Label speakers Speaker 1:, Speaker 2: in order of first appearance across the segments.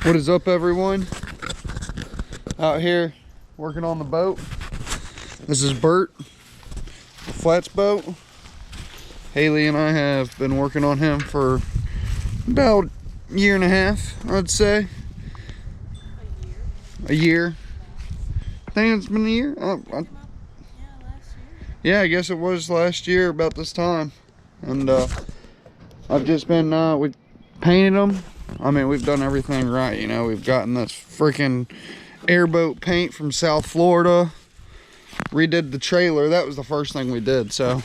Speaker 1: What is up, everyone? Out here working on the boat. This is Bert, the flats boat. Haley and I have been working on him for about a year and a half, I'd say. A year. I think it's been a year.
Speaker 2: Last year.
Speaker 1: Yeah, I guess it was last year about this time. And I've just been, we painted them. I mean, we've done everything right, you know. We've gotten this freaking airboat paint from South Florida. Redid the trailer. That was the first thing we did. So,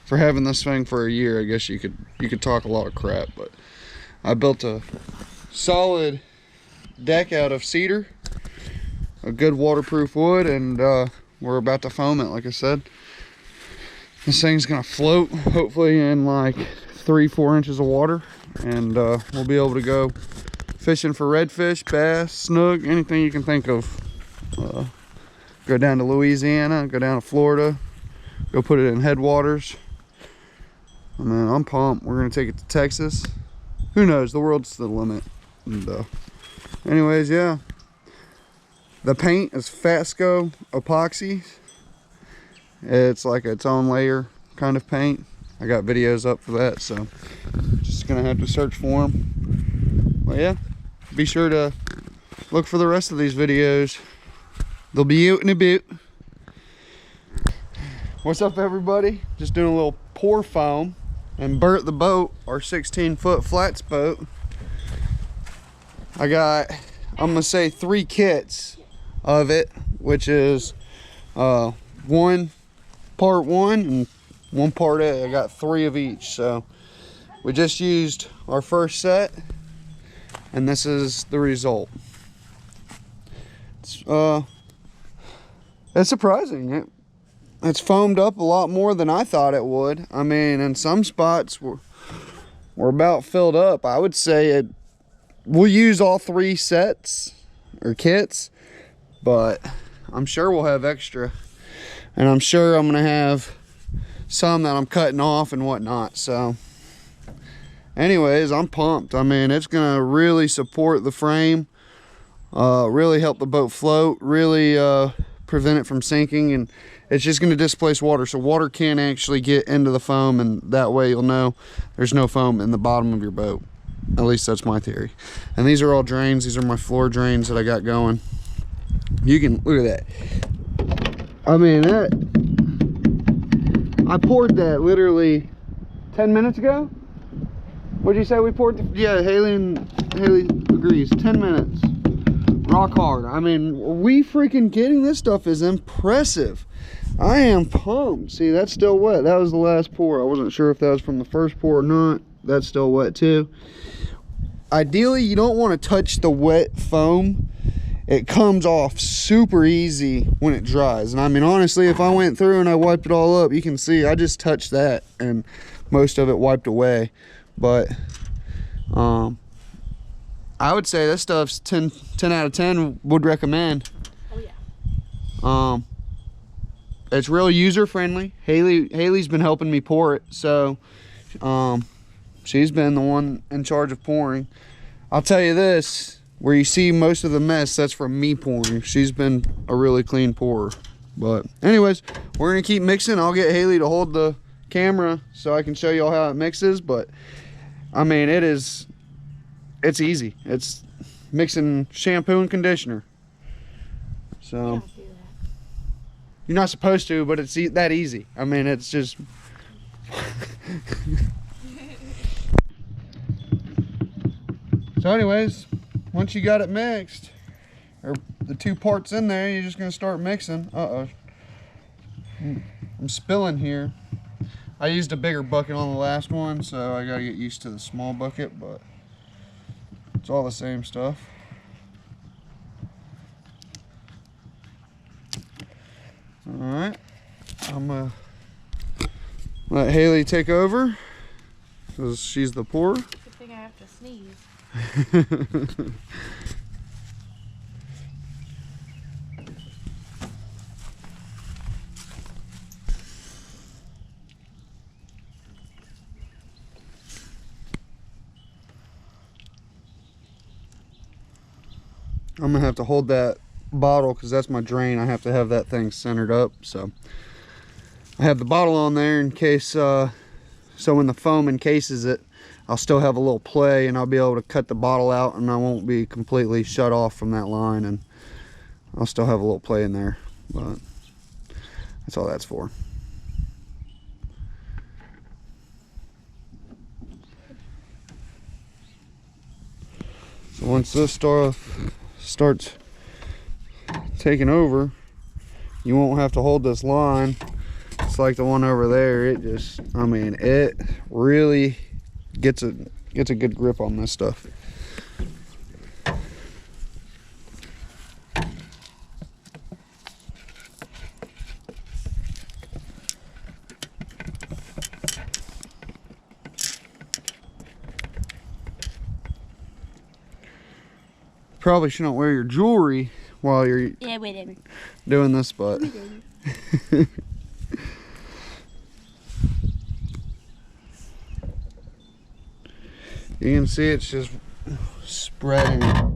Speaker 1: for having this thing for a year, I guess you could talk a lot of crap. But I built a solid deck out of cedar, a good waterproof wood, and we're about to foam it, like I said. This thing's gonna float, hopefully in like 3-4 inches of water, and we'll be able to go fishing for redfish, bass, snook, anything you can think of. Go down to Louisiana, go down to Florida, go put it in headwaters. I mean, I'm pumped. We're gonna take it to Texas. Who knows? The world's the limit. And anyways, yeah. The paint is Fasco epoxy. It's like its own layer kind of paint. I got videos up for that, so just gonna have to search for them. But yeah, be sure to look for the rest of these videos. They'll be out in a bit. What's up, everybody? Just doing a little pour foam. And Bert the boat, our 16-foot flats boat, I got, I'm gonna say 3 kits of it, which is part 1 and 1 part A. I got 3 of each. So we just used our first set, and this is the result. It's surprising. It's foamed up a lot more than I thought it would. I mean, in some spots we're about filled up. I would say we'll use all 3 sets or kits, but I'm sure we'll have extra, and I'm sure I'm gonna have some that I'm cutting off and whatnot. So anyways, I'm pumped. I mean, it's gonna really support the frame, really help the boat float, really prevent it from sinking, and it's just going to displace water, so water can't actually get into the foam, and that way you'll know there's no foam in the bottom of your boat. At least that's my theory. And these are all drains. These are my floor drains that I got going. You can look at that. I mean, I poured that literally 10 minutes ago. What'd you say we poured? Yeah, Haley agrees. 10 minutes. Rock hard. I mean, we freaking kidding? This stuff is impressive. I am pumped. See, that's still wet. That was the last pour. I wasn't sure if that was from the first pour or not. That's still wet too. Ideally, you don't want to touch the wet foam. It comes off super easy when it dries. And I mean, honestly, if I went through and I wiped it all up, you can see I just touched that and most of it wiped away. But I would say this stuff's 10 out of 10, would recommend.
Speaker 2: Oh yeah.
Speaker 1: It's real user friendly. Haley's been helping me pour it, so she's been the one in charge of pouring. I'll tell you this, where you see most of the mess, that's from me pouring. She's been a really clean pourer. But anyways, we're gonna keep mixing. I'll get Haley to hold the camera so I can show you all how it mixes. But I mean, it's easy. It's mixing shampoo and conditioner. So you're not supposed to, but it's that easy. I mean, it's just so anyways, once you got it mixed, or the 2 parts in there, you're just gonna start mixing. I'm spilling here. I used a bigger bucket on the last one, so I gotta get used to the small bucket, but it's all the same stuff. Alright, I'm gonna let Haley take over because she's the pourer.
Speaker 2: Good thing I have to sneeze.
Speaker 1: I'm gonna have to hold that bottle because that's my drain. I have to have that thing centered up. So I have the bottle on there in case, so when the foam encases it, I'll still have a little play and I'll be able to cut the bottle out and I won't be completely shut off from that line, and I'll still have a little play in there, but that's all that's for. So once this stuff starts taking over, you won't have to hold this line. It's like the one over there. It just, I mean, it really gets a good grip on this stuff. Probably shouldn't wear your jewelry while you're doing this, but you can see it's just spreading.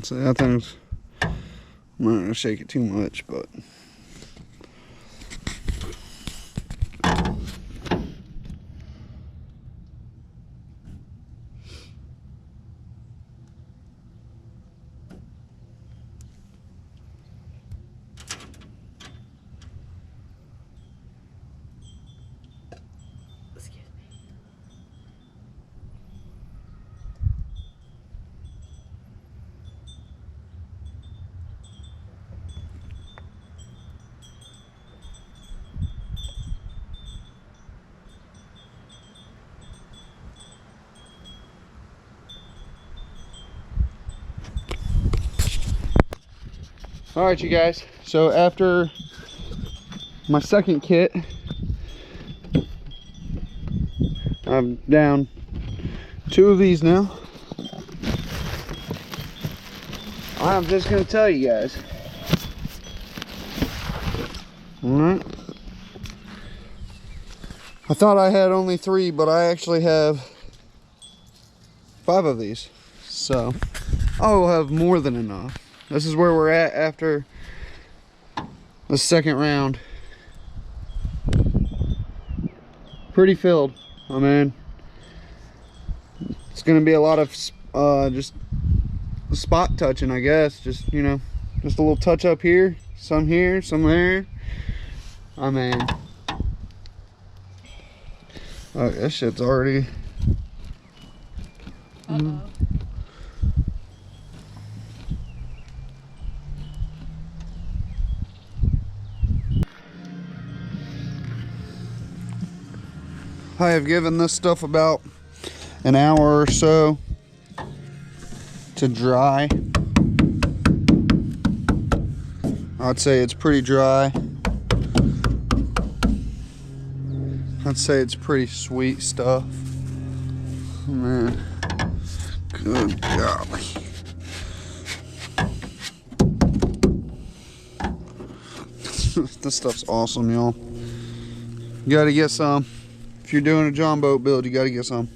Speaker 1: So that thing's, I'm not gonna shake it too much, but all right, you guys. So after my second kit, I'm down 2 of these now. I'm just gonna tell you guys. All right. I thought I had only 3, but I actually have 5 of these. So I will have more than enough. This is where we're at after the second round. Pretty filled. I mean, it's gonna be a lot of just spot touching, I guess. Just, you know, just a little touch up here, some there. I mean, oh, this shit's already. I have given this stuff about an hour or so to dry. I'd say it's pretty dry. I'd say it's pretty sweet stuff. Man, good golly. This stuff's awesome, y'all. You gotta get some. If you're doing a Jon Boat build, you gotta get some.